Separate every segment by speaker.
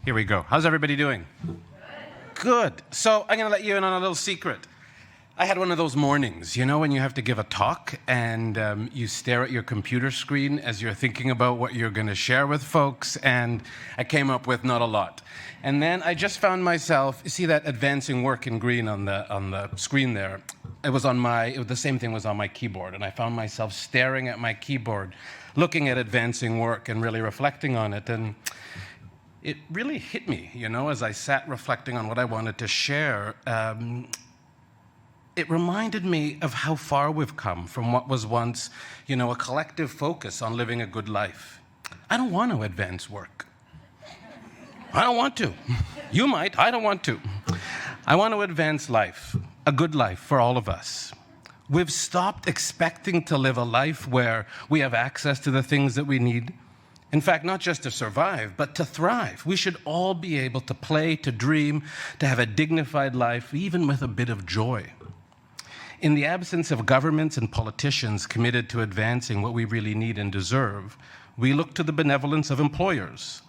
Speaker 1: Here we go. How's everybody doing? Good. So I'm going to let you in on a little secret. I had one of those mornings, you know, when you have to give a talk and you stare at your computer screen as you're thinking about what you're going to share with folks, and I came up with not a lot. And then I just found myself, you see that advancing work in green on the screen there? The same thing was on my keyboard, and I found myself staring at my keyboard, looking at advancing work and really reflecting on it. And it really hit me, you know, as I sat reflecting on what I wanted to share. It reminded me of how far we've come from what was once, you know, a collective focus on living a good life. I don't want to advance work. I don't want to. You might. I don't want to. I want to advance life, a good life for all of us. We've stopped expecting to live a life where we have access to the things that we need. In fact, not just to survive, but to thrive. We should all be able to play, to dream, to have a dignified life, even with a bit of joy. In the absence of governments and politicians committed to advancing what we really need and deserve, we look to the benevolence of employers.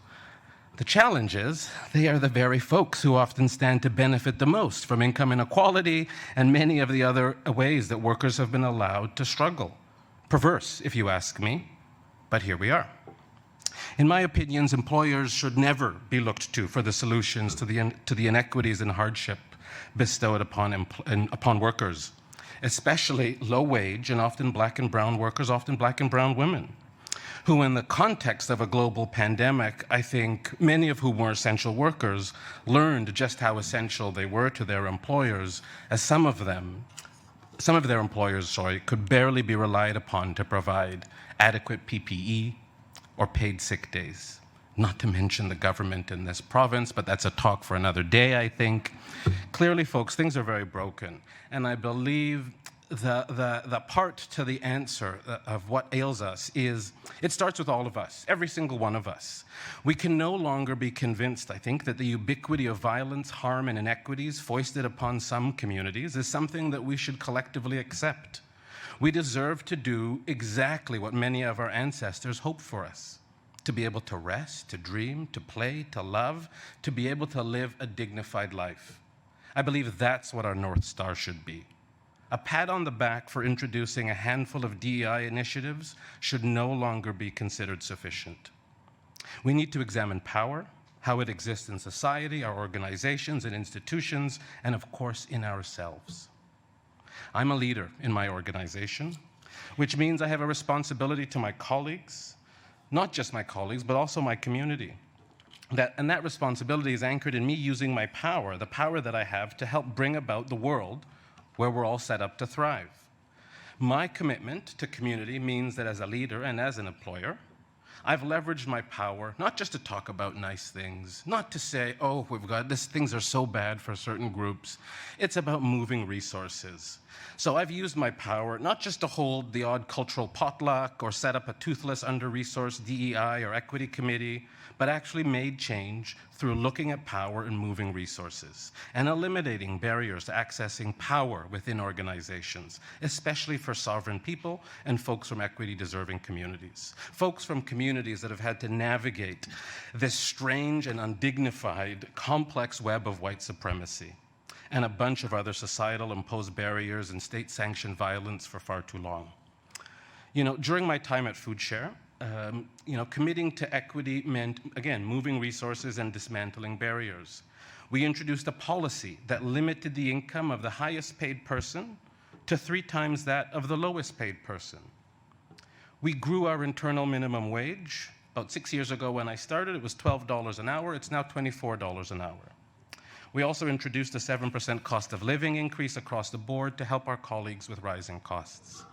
Speaker 1: The challenge is, they are the very folks who often stand to benefit the most from income inequality and many of the other ways that workers have been allowed to struggle. Perverse, if you ask me, but here we are. In my opinions, employers should never be looked to for the solutions to the inequities and hardship bestowed upon workers, especially low-wage and often black and brown workers, often black and brown women, who in the context of a global pandemic, I think many of whom were essential workers, learned just how essential they were to their employers, as some of their employers, could barely be relied upon to provide adequate PPE or paid sick days. Not to mention the government in this province, but that's a talk for another day, I think. Clearly, folks, things are very broken. And I believe the part to the answer of what ails us is, it starts with all of us, every single one of us. We can no longer be convinced, I think, that the ubiquity of violence, harm, and inequities foisted upon some communities is something that we should collectively accept. We deserve to do exactly what many of our ancestors hoped for us: to be able to rest, to dream, to play, to love, to be able to live a dignified life. I believe that's what our North Star should be. A pat on the back for introducing a handful of DEI initiatives should no longer be considered sufficient. We need to examine power, how it exists in society, our organizations and institutions, and of course in ourselves. I'm a leader in my organization, which means I have a responsibility to my colleagues, not just my colleagues, but also my community. And that responsibility is anchored in me using my power, the power that I have to help bring about the world where we're all set up to thrive. My commitment to community means that as a leader and as an employer, I've leveraged my power not just to talk about nice things, not to say, oh, things are so bad for certain groups. It's about moving resources. So I've used my power not just to hold the odd cultural potluck or set up a toothless under-resourced DEI or equity committee, but actually made change through looking at power and moving resources and eliminating barriers to accessing power within organizations, especially for sovereign people and folks from equity-deserving communities, folks from communities that have had to navigate this strange and undignified, complex web of white supremacy and a bunch of other societal imposed barriers and state-sanctioned violence for far too long. You know, during my time at FoodShare, committing to equity meant, again, moving resources and dismantling barriers. We introduced a policy that limited the income of the highest paid person to 3 times that of the lowest paid person. We grew our internal minimum wage. About 6 years ago when I started, it was $12 an hour. It's now $24 an hour. We also introduced a 7% cost of living increase across the board to help our colleagues with rising costs.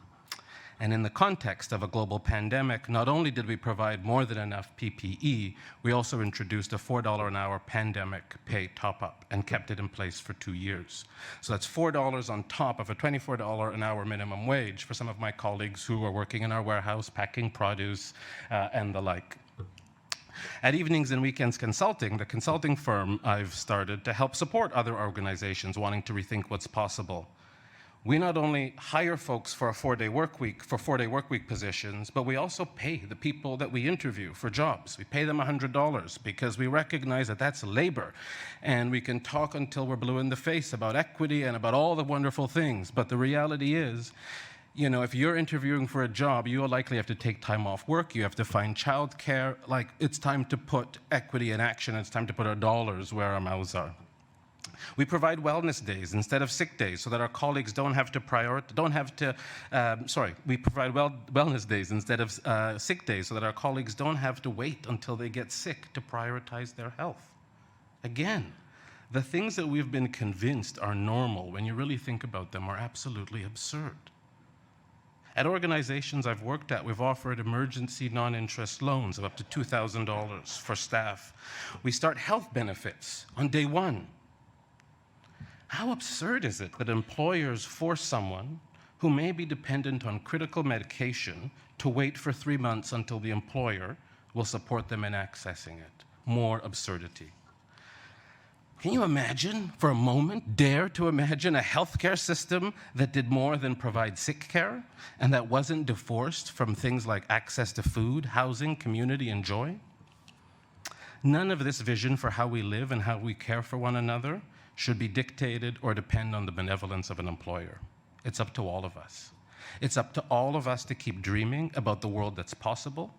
Speaker 1: And in the context of a global pandemic, not only did we provide more than enough PPE, we also introduced a $4 an hour pandemic pay top-up and kept it in place for 2 years. So that's $4 on top of a $24 an hour minimum wage for some of my colleagues who are working in our warehouse, packing produce, and the like. At Evenings and Weekends Consulting, the consulting firm I've started to help support other organizations wanting to rethink what's possible, We not only hire folks for a 4-day work week, for 4-day work week positions, but we also pay the people that we interview for jobs. We pay them $100 because we recognize that that's labor. And we can talk until we're blue in the face about equity and about all the wonderful things. But the reality is, you know, if you're interviewing for a job, you'll likely have to take time off work. You have to find childcare. Like, it's time to put equity in action. It's time to put our dollars where our mouths are. We provide wellness days instead of sick days so that our colleagues don't have to we provide wellness days instead of sick days so that our colleagues don't have to wait until they get sick to prioritize their health. Again, the things that we've been convinced are normal, when you really think about them, are absolutely absurd. At organizations I've worked at, we've offered emergency non-interest loans of up to $2,000 for staff. We start health benefits on day one. How absurd is it that employers force someone who may be dependent on critical medication to wait for 3 months until the employer will support them in accessing it? More absurdity. Can you imagine, for a moment, dare to imagine a healthcare system that did more than provide sick care and that wasn't divorced from things like access to food, housing, community, and joy? None of this vision for how we live and how we care for one another should be dictated or depend on the benevolence of an employer. It's up to all of us. It's up to all of us to keep dreaming about the world that's possible.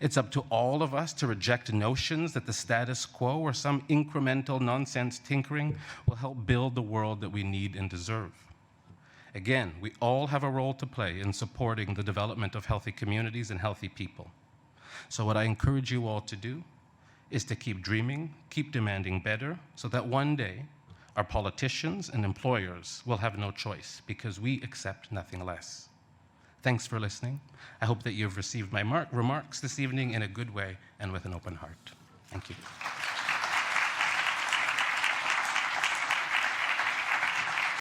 Speaker 1: It's up to all of us to reject notions that the status quo or some incremental nonsense tinkering will help build the world that we need and deserve. Again, we all have a role to play in supporting the development of healthy communities and healthy people. So what I encourage you all to do is to keep dreaming, keep demanding better, so that one day our politicians and employers will have no choice because we accept nothing less. Thanks for listening. I hope that you've received my remarks this evening in a good way and with an open heart. Thank you.